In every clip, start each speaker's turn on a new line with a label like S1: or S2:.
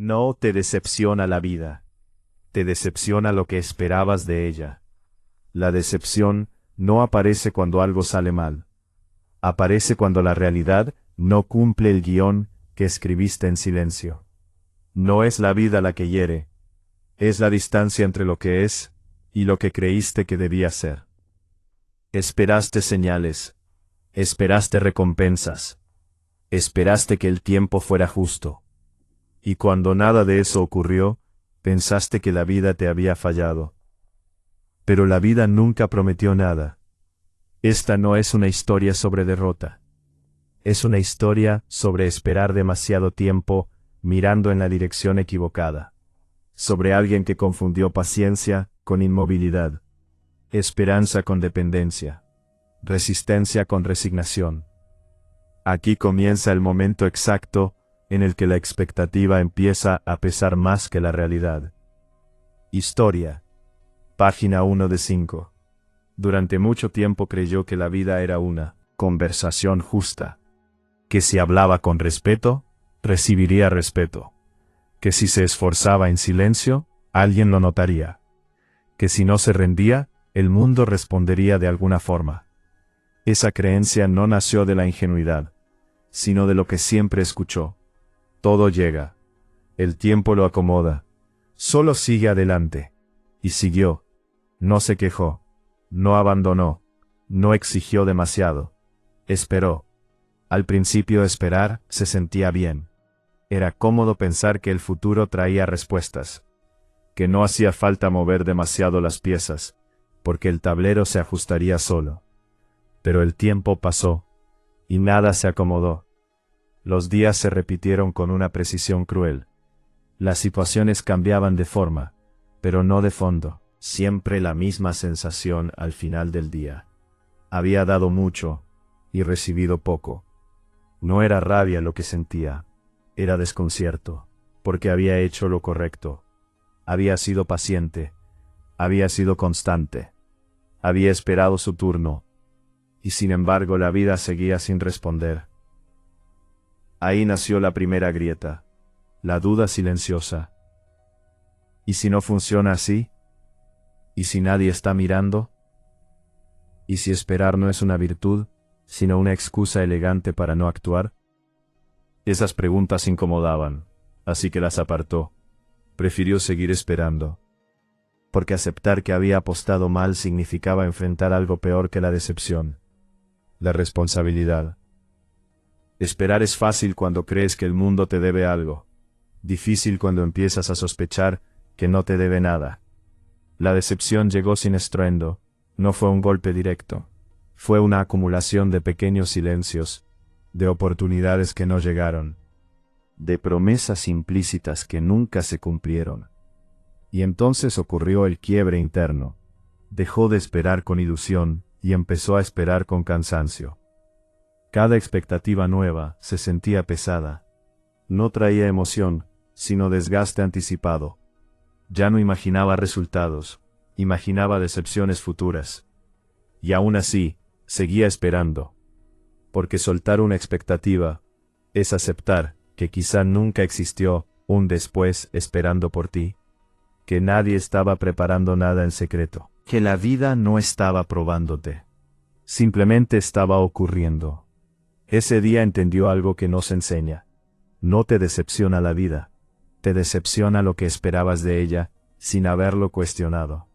S1: No te decepciona la vida. Te decepciona lo que esperabas de ella. La decepción no aparece cuando algo sale mal. Aparece cuando la realidad no cumple el guión que escribiste en silencio. No es la vida la que hiere. Es la distancia entre lo que es y lo que creíste que debía ser. Esperaste señales. Esperaste recompensas. Esperaste que el tiempo fuera justo. Y cuando nada de eso ocurrió, pensaste que la vida te había fallado. Pero la vida nunca prometió nada. Esta no es una historia sobre derrota. Es una historia sobre esperar demasiado tiempo mirando en la dirección equivocada. Sobre alguien que confundió paciencia con inmovilidad. Esperanza con dependencia. Resistencia con resignación. Aquí comienza el momento exacto en el que la expectativa empieza a pesar más que la realidad. Historia. Página 1 de 5. Durante mucho tiempo creyó que la vida era una conversación justa. Que si hablaba con respeto, recibiría respeto. Que si se esforzaba en silencio, alguien lo notaría. Que si no se rendía, el mundo respondería de alguna forma. Esa creencia no nació de la ingenuidad, sino de lo que siempre escuchó. Todo llega. El tiempo lo acomoda. Solo sigue adelante. Y siguió. No se quejó. No abandonó. No exigió demasiado. Esperó. Al principio esperar se sentía bien. Era cómodo pensar que el futuro traía respuestas. Que no hacía falta mover demasiado las piezas, porque el tablero se ajustaría solo. Pero el tiempo pasó. Y nada se acomodó. Los días se repitieron con una precisión cruel. Las situaciones cambiaban de forma, pero no de fondo. Siempre la misma sensación al final del día. Había dado mucho y recibido poco. No era rabia lo que sentía, era desconcierto, porque había hecho lo correcto. Había sido paciente, había sido constante, había esperado su turno, y sin embargo la vida seguía sin responder. Ahí nació la primera grieta, la duda silenciosa. ¿Y si no funciona así? ¿Y si nadie está mirando? ¿Y si esperar no es una virtud, sino una excusa elegante para no actuar? Esas preguntas incomodaban, así que las apartó. Prefirió seguir esperando. Porque aceptar que había apostado mal significaba enfrentar algo peor que la decepción. La responsabilidad. Esperar es fácil cuando crees que el mundo te debe algo. Difícil cuando empiezas a sospechar que no te debe nada. La decepción llegó sin estruendo, no fue un golpe directo. Fue una acumulación de pequeños silencios, de oportunidades que no llegaron, de promesas implícitas que nunca se cumplieron. Y entonces ocurrió el quiebre interno. Dejó de esperar con ilusión y empezó a esperar con cansancio. Cada expectativa nueva se sentía pesada. No traía emoción, sino desgaste anticipado. Ya no imaginaba resultados, imaginaba decepciones futuras. Y aún así, seguía esperando. Porque soltar una expectativa es aceptar que quizá nunca existió un después esperando por ti. Que nadie estaba preparando nada en secreto. Que la vida no estaba probándote. Simplemente estaba ocurriendo. Ese día entendió algo que nos enseña. No te decepciona la vida. Te decepciona lo que esperabas de ella, sin haberlo cuestionado.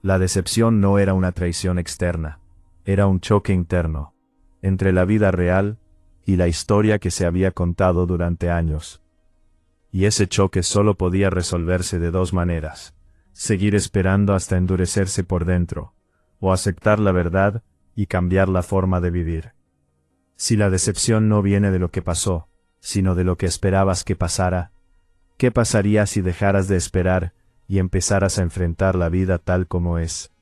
S1: La decepción no era una traición externa. Era un choque interno. Entre la vida real y la historia que se había contado durante años. Y ese choque solo podía resolverse de dos maneras. Seguir esperando hasta endurecerse por dentro, o aceptar la verdad y cambiar la forma de vivir. Si la decepción no viene de lo que pasó, sino de lo que esperabas que pasara, ¿qué pasaría si dejaras de esperar y empezaras a enfrentar la vida tal como es?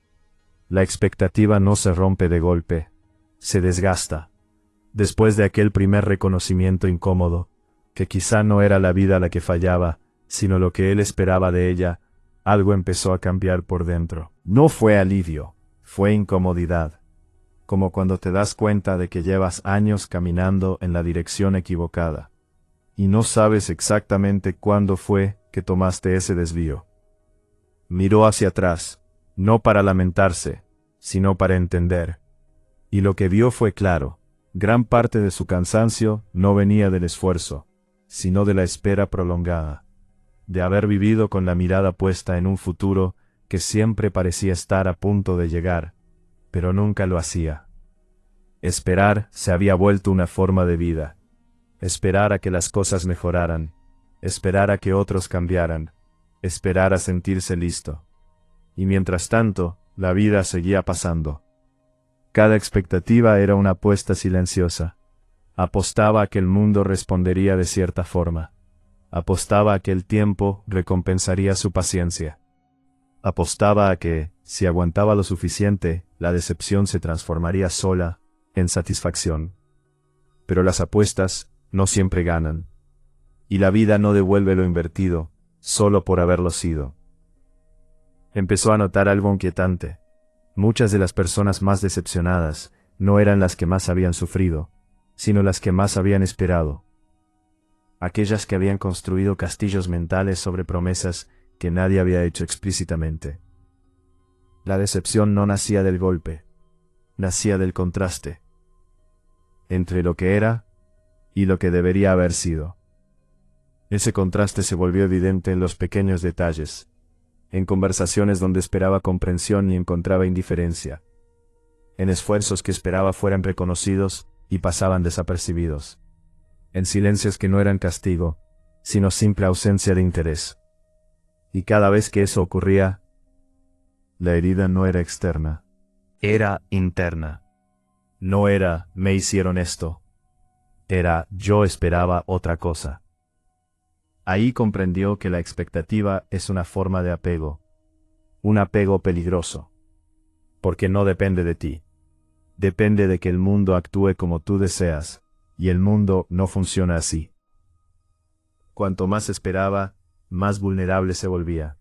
S1: La expectativa no se rompe de golpe, se desgasta. Después de aquel primer reconocimiento incómodo, que quizá no era la vida la que fallaba, sino lo que él esperaba de ella, algo empezó a cambiar por dentro. No fue alivio, fue incomodidad. Como cuando te das cuenta de que llevas años caminando en la dirección equivocada. y no sabes exactamente cuándo fue que tomaste ese desvío. Miró hacia atrás, no para lamentarse, sino para entender. Y lo que vio fue claro. Gran parte de su cansancio no venía del esfuerzo, sino de la espera prolongada, de haber vivido con la mirada puesta en un futuro que siempre parecía estar a punto de llegar, pero nunca lo hacía. Esperar se había vuelto una forma de vida. Esperar a que las cosas mejoraran, esperar a que otros cambiaran, esperar a sentirse listo. Y mientras tanto, la vida seguía pasando. Cada expectativa era una apuesta silenciosa. Apostaba a que el mundo respondería de cierta forma. Apostaba a que el tiempo recompensaría su paciencia. Apostaba a que, si aguantaba lo suficiente, la decepción se transformaría sola en satisfacción. Pero las apuestas no siempre ganan. Y la vida no devuelve lo invertido, solo por haberlo sido. Empezó a notar algo inquietante. Muchas de las personas más decepcionadas no eran las que más habían sufrido, sino las que más habían esperado. Aquellas que habían construido castillos mentales sobre promesas que nadie había hecho explícitamente. La decepción no nacía del golpe, nacía del contraste entre lo que era y lo que debería haber sido. Ese contraste se volvió evidente en los pequeños detalles, en conversaciones donde esperaba comprensión y encontraba indiferencia, en esfuerzos que esperaba fueran reconocidos y pasaban desapercibidos, en silencios que no eran castigo, sino simple ausencia de interés. Y cada vez que eso ocurría, la herida no era externa, era interna. No era, me hicieron esto. Era, yo esperaba otra cosa. Ahí comprendió que la expectativa es una forma de apego. Un apego peligroso. Porque no depende de ti. Depende de que el mundo actúe como tú deseas, y el mundo no funciona así. Cuanto más esperaba, más vulnerable se volvía.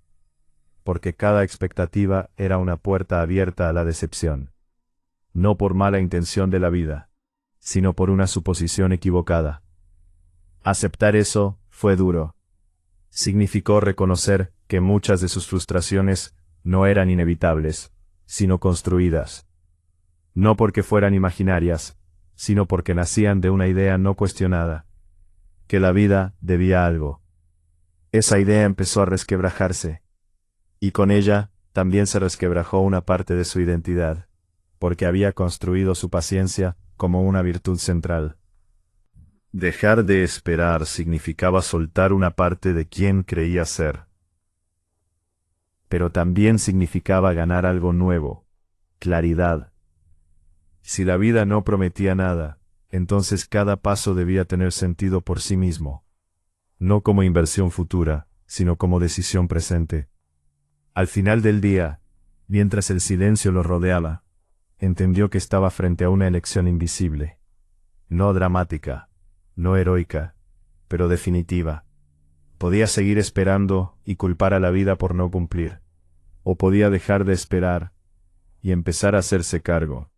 S1: Porque cada expectativa era una puerta abierta a la decepción. No por mala intención de la vida, sino por una suposición equivocada. Aceptar eso fue duro. Significó reconocer que muchas de sus frustraciones no eran inevitables, sino construidas. No porque fueran imaginarias, sino porque nacían de una idea no cuestionada, que la vida debía algo. Esa idea empezó a resquebrajarse, y con ella también se resquebrajó una parte de su identidad, porque había construido su paciencia como una virtud central. Dejar de esperar significaba soltar una parte de quien creía ser. Pero también significaba ganar algo nuevo, claridad. Si la vida no prometía nada, entonces cada paso debía tener sentido por sí mismo, no como inversión futura, sino como decisión presente. Al final del día, mientras el silencio lo rodeaba, entendió que estaba frente a una elección invisible, no dramática, no heroica, pero definitiva. Podía seguir esperando y culpar a la vida por no cumplir, o podía dejar de esperar y empezar a hacerse cargo.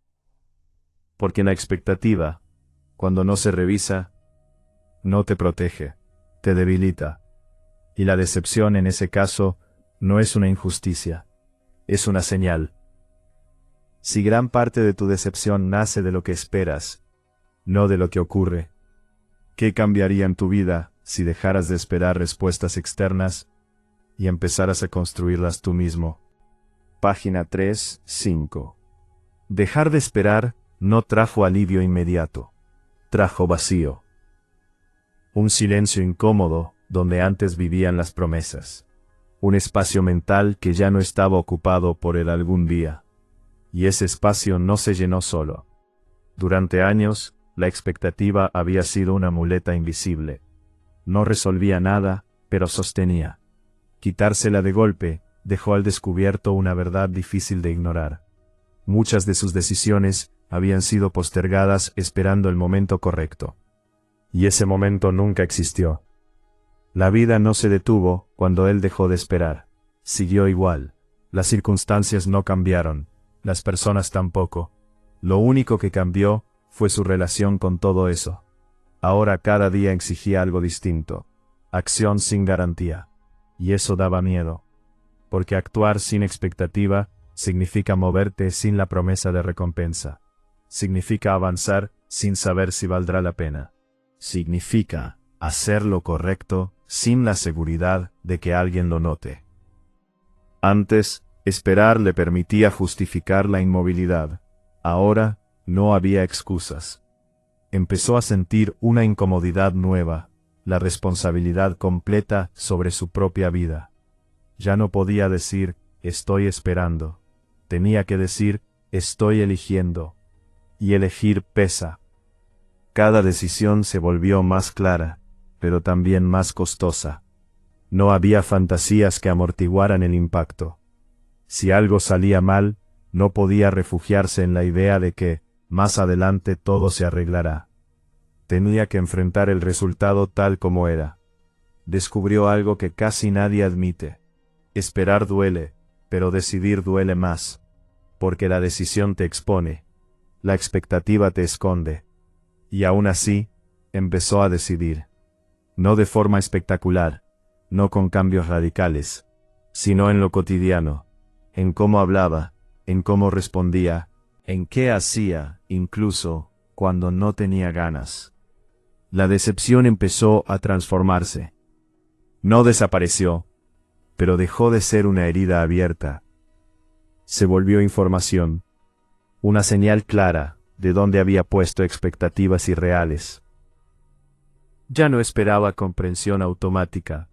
S1: Porque la expectativa, cuando no se revisa, no te protege, te debilita. Y la decepción en ese caso no es una injusticia, es una señal. Si gran parte de tu decepción nace de lo que esperas, no de lo que ocurre, ¿qué cambiaría en tu vida si dejaras de esperar respuestas externas y empezaras a construirlas tú mismo? Página 3-5. Dejar de esperar no trajo alivio inmediato, trajo vacío. Un silencio incómodo donde antes vivían las promesas. Un espacio mental que ya no estaba ocupado por el algún día. Y ese espacio no se llenó solo. Durante años, la expectativa había sido una muleta invisible. No resolvía nada, pero sostenía. Quitársela de golpe dejó al descubierto una verdad difícil de ignorar. Muchas de sus decisiones habían sido postergadas esperando el momento correcto. Y ese momento nunca existió. La vida no se detuvo cuando él dejó de esperar. Siguió igual. Las circunstancias no cambiaron. Las personas tampoco. Lo único que cambió fue su relación con todo eso. Ahora cada día exigía algo distinto, acción sin garantía. Y eso daba miedo, porque actuar sin expectativa significa moverte sin la promesa de recompensa. Significa avanzar sin saber si valdrá la pena. Significa hacer lo correcto sin la seguridad de que alguien lo note. Antes, esperar le permitía justificar la inmovilidad. Ahora, no había excusas. Empezó a sentir una incomodidad nueva, la responsabilidad completa sobre su propia vida. Ya no podía decir, estoy esperando. Tenía que decir, estoy eligiendo. Y elegir pesa. Cada decisión se volvió más clara, pero también más costosa. No había fantasías que amortiguaran el impacto. Si algo salía mal, no podía refugiarse en la idea de que, más adelante todo se arreglará. Tenía que enfrentar el resultado tal como era. Descubrió algo que casi nadie admite. Esperar duele, pero decidir duele más. Porque la decisión te expone. La expectativa te esconde. Y aún así, empezó a decidir. No de forma espectacular, no con cambios radicales, sino en lo cotidiano, en cómo hablaba, en cómo respondía, en qué hacía, incluso cuando no tenía ganas. La decepción empezó a transformarse. No desapareció, pero dejó de ser una herida abierta. Se volvió información, una señal clara de dónde había puesto expectativas irreales. Ya no esperaba comprensión automática.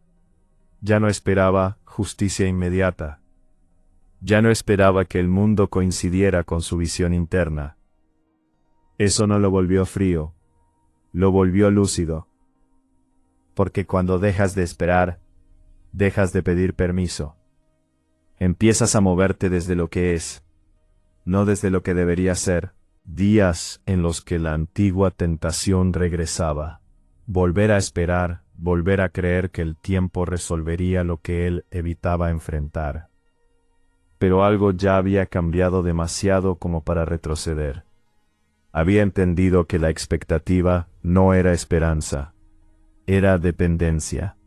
S1: Ya no esperaba justicia inmediata. Ya no esperaba que el mundo coincidiera con su visión interna. Eso no lo volvió frío, lo volvió lúcido. Porque cuando dejas de esperar, dejas de pedir permiso. Empiezas a moverte desde lo que es, no desde lo que debería ser. Días en los que la antigua tentación regresaba. Volver a esperar, volver a creer que el tiempo resolvería lo que él evitaba enfrentar. Pero algo ya había cambiado demasiado como para retroceder. Había entendido que la expectativa no era esperanza, era dependencia.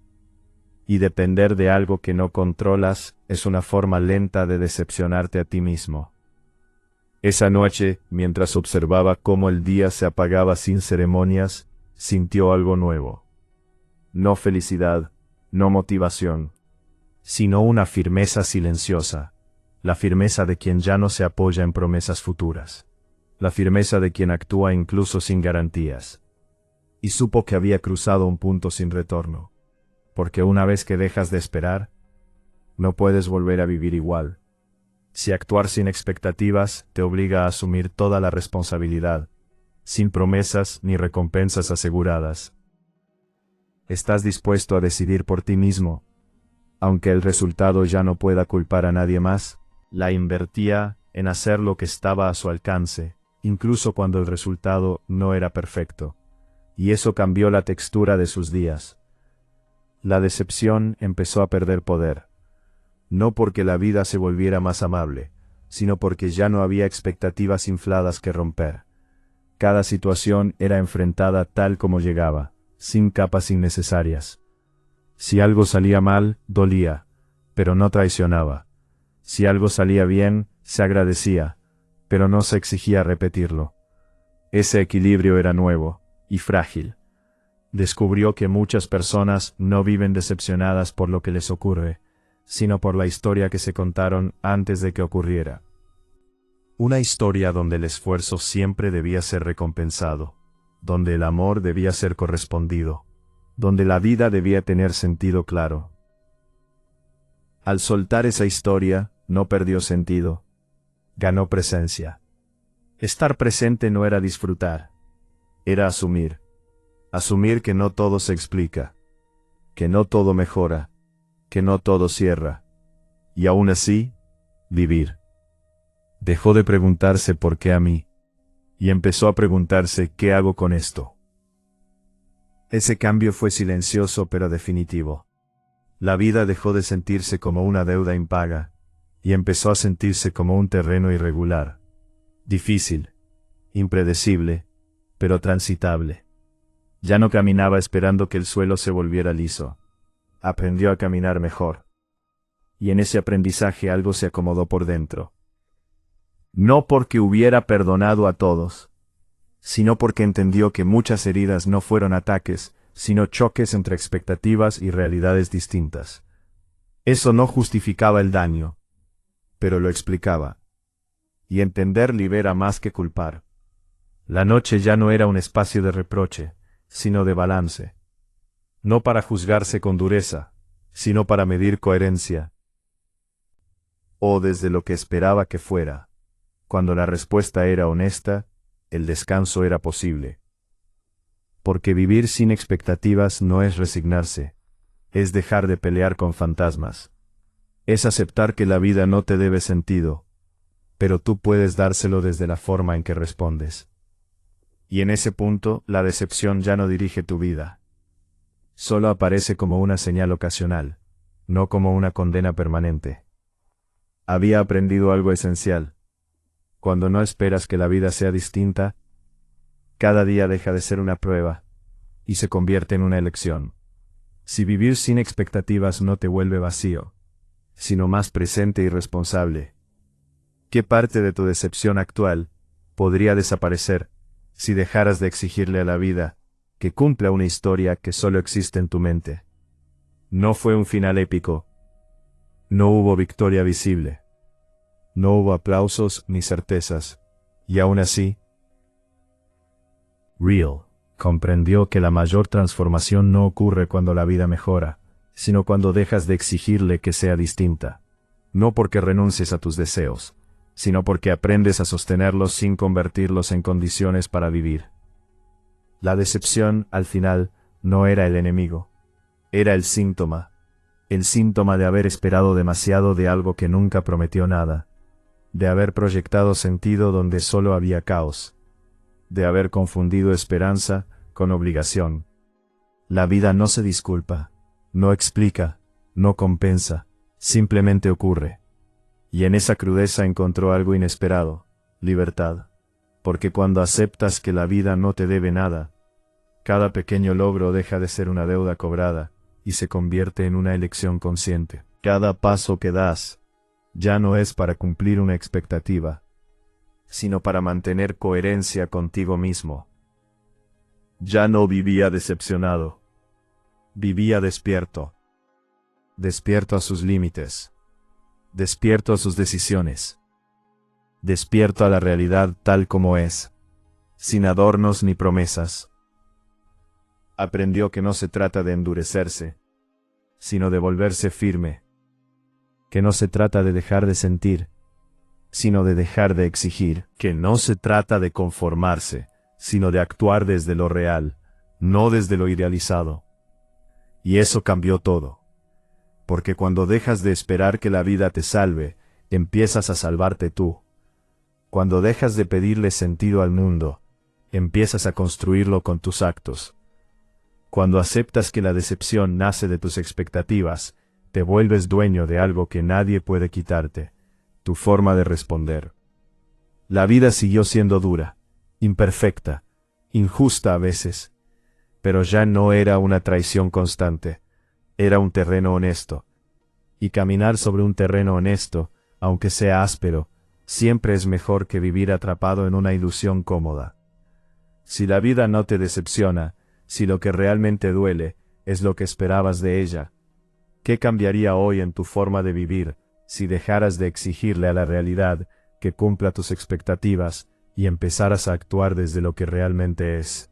S1: Y depender de algo que no controlas es una forma lenta de decepcionarte a ti mismo. Esa noche, mientras observaba cómo el día se apagaba sin ceremonias, sintió algo nuevo. No felicidad, no motivación, sino una firmeza silenciosa, la firmeza de quien ya no se apoya en promesas futuras, la firmeza de quien actúa incluso sin garantías. Y supo que había cruzado un punto sin retorno, porque una vez que dejas de esperar, no puedes volver a vivir igual. Si actuar sin expectativas te obliga a asumir toda la responsabilidad, sin promesas ni recompensas aseguradas. Estás dispuesto a decidir por ti mismo, aunque el resultado ya no pueda culpar a nadie más. La invertía en hacer lo que estaba a su alcance, incluso cuando el resultado no era perfecto, y eso cambió la textura de sus días. La decepción empezó a perder poder. No porque la vida se volviera más amable, sino porque ya no había expectativas infladas que romper. Cada situación era enfrentada tal como llegaba, sin capas innecesarias. Si algo salía mal, dolía, pero no traicionaba. Si algo salía bien, se agradecía, pero no se exigía repetirlo. Ese equilibrio era nuevo y frágil. Descubrió que muchas personas no viven decepcionadas por lo que les ocurre, sino por la historia que se contaron antes de que ocurriera. Una historia donde el esfuerzo siempre debía ser recompensado, donde el amor debía ser correspondido, donde la vida debía tener sentido claro. Al soltar esa historia, no perdió sentido, ganó presencia. Estar presente no era disfrutar, era asumir. Asumir que no todo se explica, que no todo mejora, que no todo cierra, y aún así, vivir. Dejó de preguntarse por qué a mí, y empezó a preguntarse qué hago con esto. Ese cambio fue silencioso pero definitivo. La vida dejó de sentirse como una deuda impaga, y empezó a sentirse como un terreno irregular, difícil, impredecible, pero transitable. Ya no caminaba esperando que el suelo se volviera liso. Aprendió a caminar mejor. Y en ese aprendizaje algo se acomodó por dentro. No porque hubiera perdonado a todos, sino porque entendió que muchas heridas no fueron ataques, sino choques entre expectativas y realidades distintas. Eso no justificaba el daño, pero lo explicaba. Y entender libera más que culpar. La noche ya no era un espacio de reproche, sino de balance. No para juzgarse con dureza, sino para medir coherencia. O desde lo que esperaba que fuera. Cuando la respuesta era honesta, el descanso era posible. Porque vivir sin expectativas no es resignarse, es dejar de pelear con fantasmas. Es aceptar que la vida no te debe sentido, pero tú puedes dárselo desde la forma en que respondes. Y en ese punto, la decepción ya no dirige tu vida. Solo aparece como una señal ocasional, no como una condena permanente. Había aprendido algo esencial. Cuando no esperas que la vida sea distinta, cada día deja de ser una prueba, y se convierte en una elección. Si vivir sin expectativas no te vuelve vacío, sino más presente y responsable, ¿qué parte de tu decepción actual podría desaparecer si dejaras de exigirle a la vida que cumpla una historia que solo existe en tu mente? No fue un final épico. No hubo victoria visible. No hubo aplausos ni certezas. Y aún así, Real comprendió que la mayor transformación no ocurre cuando la vida mejora, sino cuando dejas de exigirle que sea distinta. No porque renuncies a tus deseos, sino porque aprendes a sostenerlos sin convertirlos en condiciones para vivir. La decepción, al final, no era el enemigo. Era el síntoma de haber esperado demasiado de algo que nunca prometió nada, de haber proyectado sentido donde solo había caos, de haber confundido esperanza con obligación. La vida no se disculpa, no explica, no compensa, simplemente ocurre. Y en esa crudeza encontró algo inesperado, libertad. Porque cuando aceptas que la vida no te debe nada, cada pequeño logro deja de ser una deuda cobrada, y se convierte en una elección consciente. Cada paso que das, ya no es para cumplir una expectativa, sino para mantener coherencia contigo mismo. Ya no vivía decepcionado. Vivía despierto. Despierto a sus límites. Despierto a sus decisiones. Despierto a la realidad tal como es, sin adornos ni promesas. Aprendió que no se trata de endurecerse, sino de volverse firme. Que no se trata de dejar de sentir, sino de dejar de exigir. Que no se trata de conformarse, sino de actuar desde lo real, no desde lo idealizado. Y eso cambió todo. Porque cuando dejas de esperar que la vida te salve, empiezas a salvarte tú. Cuando dejas de pedirle sentido al mundo, empiezas a construirlo con tus actos. Cuando aceptas que la decepción nace de tus expectativas, te vuelves dueño de algo que nadie puede quitarte, tu forma de responder. La vida siguió siendo dura, imperfecta, injusta a veces, pero ya no era una traición constante, era un terreno honesto. Y caminar sobre un terreno honesto, aunque sea áspero, siempre es mejor que vivir atrapado en una ilusión cómoda. Si la vida no te decepciona, si lo que realmente duele es lo que esperabas de ella, ¿qué cambiaría hoy en tu forma de vivir si dejaras de exigirle a la realidad que cumpla tus expectativas y empezaras a actuar desde lo que realmente es?